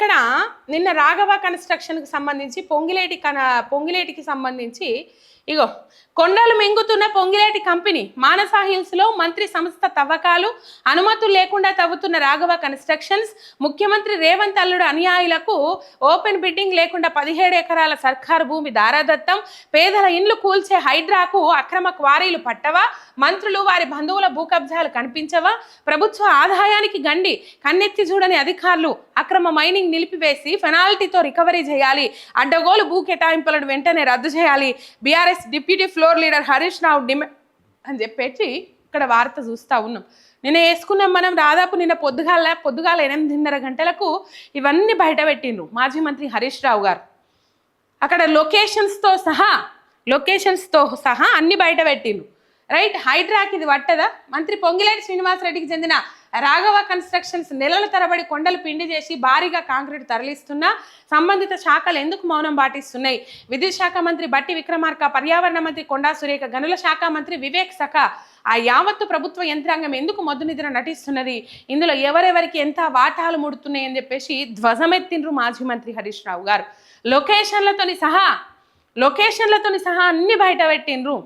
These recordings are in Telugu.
ఇక్కడ నిన్న రాఘవ కన్స్ట్రక్షన్కి సంబంధించి పొంగిలేటికి సంబంధించి ఇగో కొండలు మింగుతున్న పొంగిలేటి కంపెనీ మానసా హిల్స్లో మంత్రి సంస్థ తవ్వకాలు అనుమతులు లేకుండా తవ్వుతున్న రాఘవ కన్స్ట్రక్షన్స్ ముఖ్యమంత్రి రేవంత్ అల్లుడు అనుయాయులకు ఓపెన్ బిడ్డింగ్ లేకుండా 17 ఎకరాల సర్కారు భూమి దారాదత్తం పేదల ఇండ్లు కూల్చే హైడ్రాకు అక్రమ క్వారీలు పట్టవా మంత్రులు వారి బంధువుల భూ కబ్జాలు కనిపించవా ప్రభుత్వ ఆదాయానికి గండి కన్నెత్తి చూడని అధికారులు అక్రమ మైనింగ్ నిలిపివేసి పెనాల్టీతో రికవరీ చేయాలి అడ్డగోలు భూ కేటాయింపులను వెంటనే రద్దు చేయాలి BRS deputy floor leader Harish Rao demand అని చెప్పేసి ఇక్కడ వార్త చూస్తూ ఉన్నాం. నిన్న వేసుకున్నాం మనం దాదాపు నిన్న పొద్దుగాల 8:30 గంటలకు ఇవన్నీ బయట పెట్టిండ్రు మాజీ మంత్రి హరీష్ రావు గారు. అక్కడ లొకేషన్స్తో సహా అన్ని బయట పెట్టిండ్రు. రైట్, హైడ్రాకి ఇది పట్టదా? మంత్రి పొంగిలేటి శ్రీనివాసరెడ్డికి చెందిన రాఘవ కన్స్ట్రక్షన్స్ నెలల తరబడి కొండలు పిండి చేసి భారీగా కాంక్రీట్ తరలిస్తున్నా సంబంధిత శాఖలు ఎందుకు మౌనం పాటిస్తున్నాయి? విద్యుత్ శాఖ మంత్రి బట్టి విక్రమార్క, పర్యావరణ మంత్రి కొండా సురేఖ, గనుల శాఖ మంత్రి వివేక్ సఖ ఆ యావత్తు ప్రభుత్వ యంత్రాంగం ఎందుకు మొద్దు నిద్ర నటిస్తున్నది? ఇందులో ఎవరెవరికి ఎంత వాటాలు ముడుతున్నాయని చెప్పేసి ధ్వజమెత్తిండ్రు మాజీ మంత్రి హరీష్ రావు గారు. లొకేషన్లతోని సహా అన్ని బయట పెట్టిండ్రు.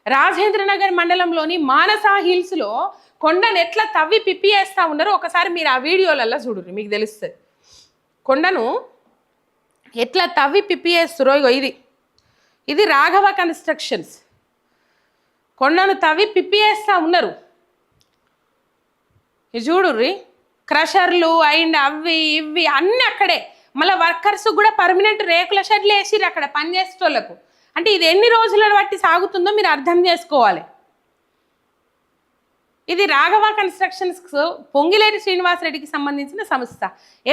రాజేంద్రనగర్ మండలంలోని మానసా హిల్స్లో కొండను ఎట్లా తవ్వి పిప్పియేస్తా ఉన్నారో ఒకసారి మీరు ఆ వీడియోలలో చూడండి, మీకు తెలుస్తుంది. కొండను ఎట్లా తవ్వి పిప్పియేస్తురో ఇది రాఘవ కన్స్ట్రక్షన్స్ కొండను తవ్వి పిప్పియేస్తా ఉన్నారు. ఇది చూడుర్రి, క్రషర్లు అండ్ అవి ఇవి అన్నీ అక్కడే. మళ్ళీ వర్కర్స్ కూడా పర్మనెంట్ రేకుల షెడ్లు వేసిర్రు అక్కడ పనిచేసేటోళ్ళకు. అంటే ఇది ఎన్ని రోజుల బట్టి సాగుతుందో మీరు అర్థం చేసుకోవాలి. ఇది రాఘవ కన్స్ట్రక్షన్స్ పొంగిలేటి శ్రీనివాసరెడ్డికి సంబంధించిన సంస్థ.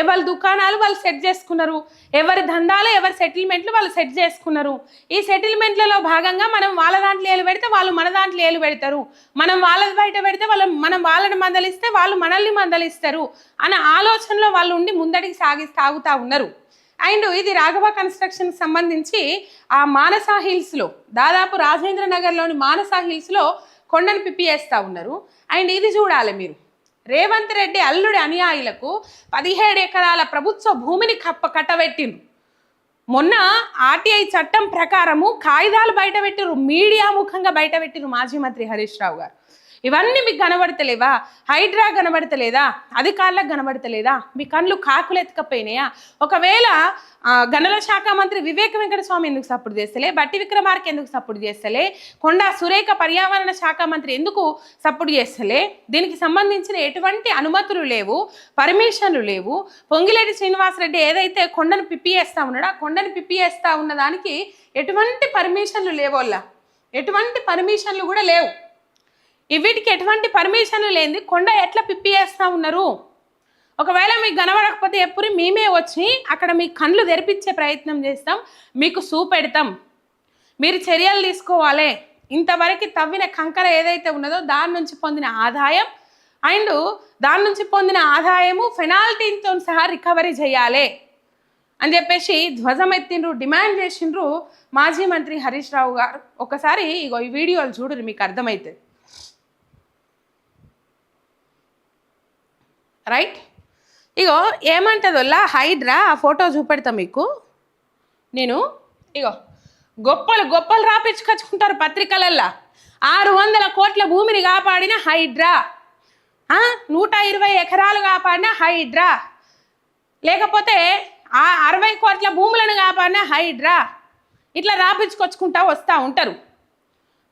ఎవరి దుకాణాలు వాళ్ళు సెట్ చేసుకున్నారు, ఎవరి దందాలు ఎవరి సెటిల్మెంట్లు వాళ్ళు సెట్ చేసుకున్నారు. ఈ సెటిల్మెంట్లలో భాగంగా మనం వాళ్ళ దాంట్లో ఏలు పెడితే వాళ్ళు మన దాంట్లో ఏలు పెడతారు, మనం వాళ్ళది బయట పెడితే మనం వాళ్ళని మందలిస్తే వాళ్ళు మనల్ని మందలిస్తారు అనే ఆలోచనలో వాళ్ళు ఉండి ముందడికి సాగుతూ ఉన్నారు. అండ్ ఇది రాఘవ కన్స్ట్రక్షన్ సంబంధించి ఆ మానసా హిల్స్లో దాదాపు రాజేంద్ర నగర్లోని మానసా హిల్స్లో కొండను పిప్పియేస్తూ ఉన్నారు. అండ్ ఇది చూడాలి మీరు, రేవంత్ రెడ్డి అల్లుడి అనుయాయులకు 17 ఎకరాల ప్రభుత్వ భూమిని కట్టబెట్టిండ్రు. మొన్న ఆర్టీఐ చట్టం ప్రకారము కాగితాలు బయటపెట్టిరు, మీడియా ముఖంగా బయటపెట్టిరు మాజీ మంత్రి హరీష్ రావు గారు. ఇవన్నీ మీకు కనబడతలేవా? హైడ్రా కనబడతలేదా? అధికారులకు కనబడతలేదా? మీ కళ్ళు కాకులు ఎత్తుకపోయినాయా? ఒకవేళ గనుల శాఖ మంత్రి వివేక్ వెంకటస్వామి ఎందుకు సపోర్ట్ చేస్తలే? బట్టి విక్రమార్క ఎందుకు సపోర్ట్ చేస్తలే? కొండా సురేఖ పర్యావరణ శాఖ మంత్రి ఎందుకు సపోర్ట్ చేస్తలే? దీనికి సంబంధించిన ఎటువంటి అనుమతులు లేవు, పర్మిషన్లు లేవు. పొంగిలేటి శ్రీనివాసరెడ్డి ఏదైతే కొండను పిప్పియేస్తా ఉన్నాడో ఆ కొండను పిప్పియేస్తా ఉన్న దానికి ఎటువంటి పర్మిషన్లు లేవోళ్ళ, ఎటువంటి పర్మిషన్లు కూడా లేవు. వీటికి ఎటువంటి పర్మిషన్లు లేనిది కొండ ఎట్లా పిప్పియేస్తా ఉన్నారు? ఒకవేళ మీకు కనబడకపోతే ఎప్పుడు మేమే వచ్చి అక్కడ మీ కళ్ళు తెరిపించే ప్రయత్నం చేస్తాం, మీకు చూపెడతాం. మీరు చర్యలు తీసుకోవాలి. ఇంతవరకు తవ్విన కంకర ఏదైతే ఉన్నదో దాని నుంచి పొందిన ఆదాయం అండ్ దాని నుంచి పొందిన ఆదాయము పెనాల్టీతో సహా రికవరీ చేయాలి అని చెప్పేసి ధ్వజమెత్తిండ్రు, డిమాండ్ చేసిండ్రు మాజీ మంత్రి హరీష్ రావు గారు. ఒకసారి ఇగో ఈ వీడియోలు చూడరు, మీకు అర్థమవుతుంది. రైట్, ఇగో ఏమంటుందోలా హైడ్రా, ఆ ఫోటో చూపెడతా మీకు నేను. ఇగో గొప్పలు రాపించుకొచ్చుకుంటారు పత్రికలల్లా. 600 కోట్ల భూమిని కాపాడిన హైడ్రా, 120 ఎకరాలు కాపాడిన హైడ్రా, లేకపోతే 60 కోట్ల భూములను కాపాడిన హైడ్రా, ఇట్లా రాపించుకొచ్చుకుంటా వస్తూ ఉంటారు.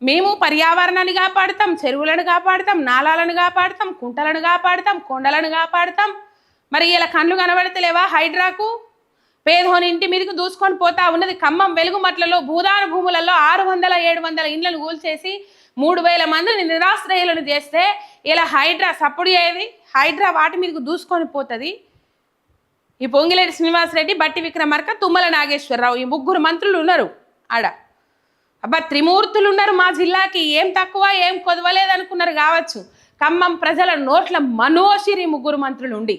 మేము పర్యావరణాన్ని కాపాడుతాం, చెరువులను కాపాడుతాం, నాలాలను కాపాడుతాం, కుంటలను కాపాడుతాం, కొండలను కాపాడుతాం. మరి ఇలా కళ్ళు కనబడతలేవా హైడ్రాకు? పేదోని ఇంటి మీదకి దూసుకొని పోతా ఉన్నది. ఖమ్మం వెలుగుమట్లలో భూదాన భూములలో 600-700 ఇండ్లను కూల్చేసి 3000 మందిని నిరాశ్రయులను చేస్తే ఇలా హైడ్రా సప్పుడు అయ్యేది. హైడ్రా వాటి మీదకి దూసుకొని పోతుంది. ఈ పొంగిలేటి శ్రీనివాసరెడ్డి, బట్టి విక్రమార్క, తుమ్మల నాగేశ్వరరావు, ఈ 3 మంత్రులు ఉన్నారు ఆడ. అబ్బా, త్రిమూర్తులు ఉన్నారు మా జిల్లాకి. ఏం తక్కువ ఏం కొదవలేదు అనుకున్నారు కావచ్చు. ఖమ్మం ప్రజల నోట్ల మనోసిరి 3 మంత్రులు ఉండి,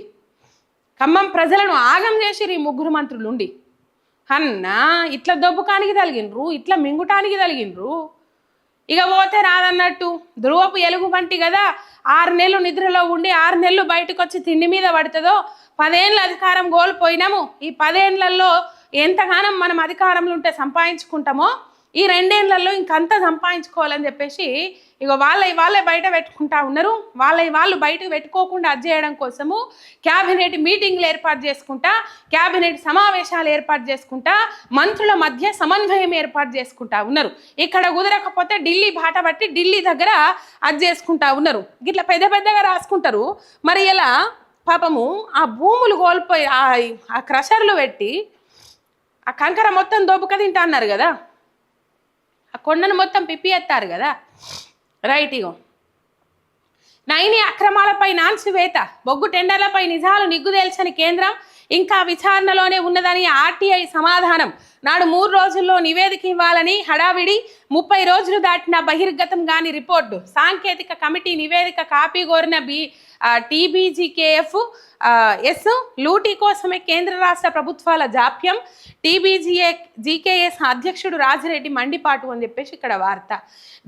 ఖమ్మం ప్రజలను ఆగం చేసిరు ఈ 3 మంత్రులు ఉండి. అన్నా ఇట్లా దొబ్బుకానికి తలిగినరు, ఇట్లా మింగుటానికి తలిగినరు. ఇక పోతే రాదన్నట్టు ధ్రువపు ఎలుగు వంటి కదా. 6 నెలలు నిద్రలో ఉండి 6 నెలలు బయటకు వచ్చి తిండి మీద పడుతుందో 10 ఏళ్ళ అధికారం కోల్పోయినాము. ఈ 10 ఏళ్లలో ఎంతగానం మనం అధికారంలో ఉంటే సంపాదించుకుంటామో ఈ 2 ఏళ్లలో ఇంకంత సంపాదించుకోవాలని చెప్పేసి ఇక వాళ్ళే బయట పెట్టుకుంటా ఉన్నారు. వాళ్ళు బయటకు పెట్టుకోకుండా అది చేయడం కోసము క్యాబినెట్ మీటింగ్లు ఏర్పాటు చేసుకుంటా, క్యాబినెట్ సమావేశాలు ఏర్పాటు చేసుకుంటా, మంత్రుల మధ్య సమన్వయం ఏర్పాటు చేసుకుంటా ఉన్నారు. ఇక్కడ కుదరకపోతే ఢిల్లీ బాట పట్టి ఢిల్లీ దగ్గర అది చేసుకుంటా ఉన్నారు. ఇట్లా పెద్దగా రాసుకుంటారు. మరి ఇలా పాపము ఆ భూములు కోల్పోయి ఆ క్రషర్లు పెట్టి ఆ కంకర మొత్తం దోపుక తింటా అన్నారు కదా, ఆ కొండను మొత్తం పిప్పి ఎత్తారు కదా. రైట్, ఇగో నైని అక్రమాలపై నాన్సివేత, బొగ్గు టెండర్లపై నిజాలు నిగ్గుదేల్చని కేంద్రం ఇంకా విచారణలోనే ఉన్నదని ఆర్టీఐ సమాధానం. నాడు 3 రోజుల్లో నివేదిక ఇవ్వాలని హడావిడి, 30 రోజులు దాటిన బహిర్గతం కాని రిపోర్టు. సాంకేతిక కమిటీ నివేదిక కాపీ కోరిన టీబీజీకేఎఫ్ లూటీ కోసమే కేంద్ర రాష్ట్ర ప్రభుత్వాల జాప్యం. జీకేఎస్ అధ్యక్షుడు రాజిరెడ్డి మండిపాటు అని చెప్పేసి ఇక్కడ వార్త.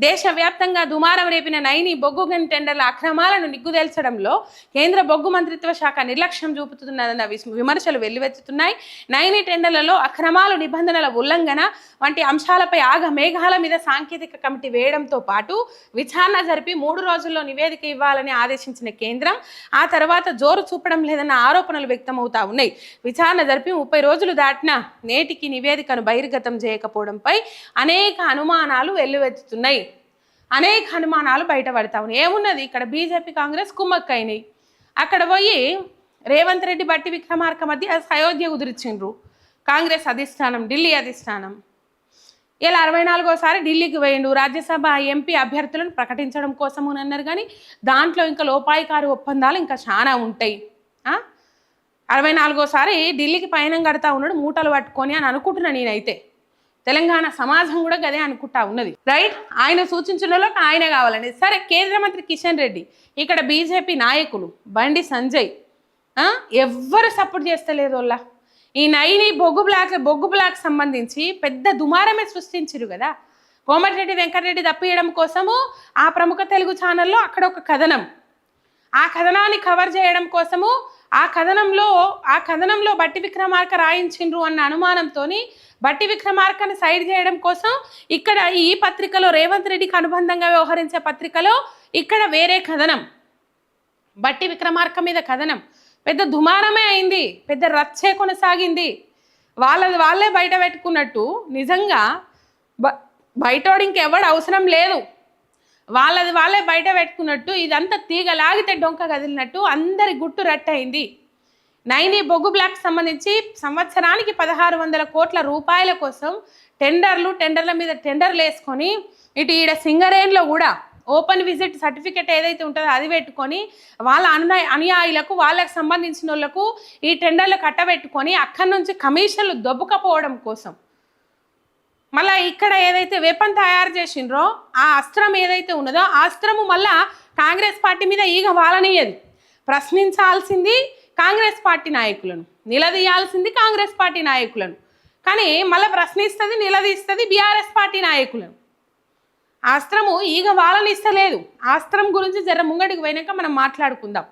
దేశవ్యాప్తంగా దుమారం రేపిన నైని బొగ్గు గని టెండర్ల అక్రమాలను నిగ్గుదేల్చడంలో కేంద్ర బొగ్గు మంత్రిత్వ శాఖ నిర్లక్ష్యం చూపుతున్నదన్న విమర్శలు వెల్లువెత్తుతున్నాయి. నైని టెండర్లలో అక్రమాలు, నిబంధనల ఉల్లంఘన వంటి అంశాలపై మేఘాల మీద సాంకేతిక కమిటీ వేయడంతో పాటు విచారణ జరిపి 3 రోజుల్లో నివేదిక ఇవ్వాలని ఆదేశించిన కేంద్రం ఆ తర్వాత జోరు చూపడం లేదన్న ఆరోపణలు వ్యక్తమవుతా ఉన్నాయి. విచారణ జరిపి 30 రోజులు దాటినా నేటికి నివేదికను బహిర్గతం చేయకపోవడంపై అనేక అనుమానాలు వెల్లువెత్తుతున్నాయి. అనేక అనుమానాలు బయటపడతా ఉన్నాయి. ఏమున్నది, ఇక్కడ బీజేపీ కాంగ్రెస్ కుమ్మక్కైనాయి. అక్కడ పోయి రేవంత్ రెడ్డి బట్టి విక్రమార్క మధ్య అయోధ్య కుదిరిచిండ్రు కాంగ్రెస్ అధిష్టానం, ఢిల్లీ అధిష్టానం. ఇలా 64వసారి ఢిల్లీకి పోయిండు. రాజ్యసభ ఎంపీ అభ్యర్థులను ప్రకటించడం కోసం అని అన్నారు. కానీ దాంట్లో ఇంకా లోపాయికారి ఒప్పందాలు ఇంకా చాలా ఉంటాయి. 64వసారి ఢిల్లీకి పయనం కడతా ఉన్నాడు మూటలు పట్టుకొని అని అనుకుంటున్నా నేనైతే. తెలంగాణ సమాజం కూడా గదే అనుకుంటా ఉన్నది. రైట్, ఆయన సూచించడంలో ఆయన కావాలండి. సరే, కేంద్ర మంత్రి కిషన్ రెడ్డి, ఇక్కడ బీజేపీ నాయకులు బండి సంజయ్ ఎవ్వరు సపోర్ట్ చేస్తలేదు. వాళ్ళ ఈ నైని బొగ్గు బ్లాక్ సంబంధించి పెద్ద దుమారమే సృష్టించారు కదా. కోమటిరెడ్డి వెంకటరెడ్డి తప్పియడం కోసము ఆ ప్రముఖ తెలుగు ఛానల్లో అక్కడ ఒక కథనం, ఆ కథనాన్ని కవర్ చేయడం కోసము ఆ కథనంలో బట్టి విక్రమార్క రాయించిండ్రు అన్న అనుమానంతో బట్టి విక్రమార్కని సైడ్ చేయడం కోసం ఇక్కడ ఈ పత్రికలో రేవంత్ రెడ్డికి అనుబంధంగా వ్యవహరించే పత్రికలో ఇక్కడ వేరే కథనం, బట్టి విక్రమార్క మీద కథనం. పెద్ద దుమారమే అయింది, పెద్ద రచ్చే కొనసాగింది. వాళ్ళే బయట పెట్టుకున్నట్టు నిజంగా బయటోడు ఇంకెవడు అవసరం లేదు, వాళ్ళే బయట పెట్టుకున్నట్టు ఇదంతా తీగలాగితే డొంక కదిలినట్టు అందరి గుట్టు రట్టయింది. నైని బొగ్గు బ్లాక్ సంబంధించి సంవత్సరానికి 1600 కోట్ల రూపాయల కోసం టెండర్ల మీద టెండర్లు వేసుకొని ఈడ సింగరేన్లో కూడా ఓపెన్ విజిట్ సర్టిఫికెట్ ఏదైతే ఉంటుందో అది పెట్టుకొని వాళ్ళ అనుయాయులకు వాళ్ళకి సంబంధించిన వాళ్ళకు ఈ టెండర్లు కట్టబెట్టుకొని అక్కడి నుంచి కమిషన్లు దొబ్బకపోవడం కోసం మళ్ళీ ఇక్కడ ఏదైతే వెపన్ తయారు చేసిండ్రో ఆ అస్త్రం ఏదైతే ఉన్నదో ఆ అస్త్రము మళ్ళా కాంగ్రెస్ పార్టీ మీద ఈగ వాలనీయదు. ప్రశ్నించాల్సింది కాంగ్రెస్ పార్టీ నాయకులను, నిలదీయాల్సింది కాంగ్రెస్ పార్టీ నాయకులను. కానీ మళ్ళీ ప్రశ్నిస్తుంది, నిలదీస్తుంది బీఆర్ఎస్ పార్టీ నాయకులను. ఆ అస్త్రము ఈగ వాలనిస్తలేదు. ఆ అస్త్రం గురించి జర ముంగడికి పోయినాక మనం మాట్లాడుకుందాం.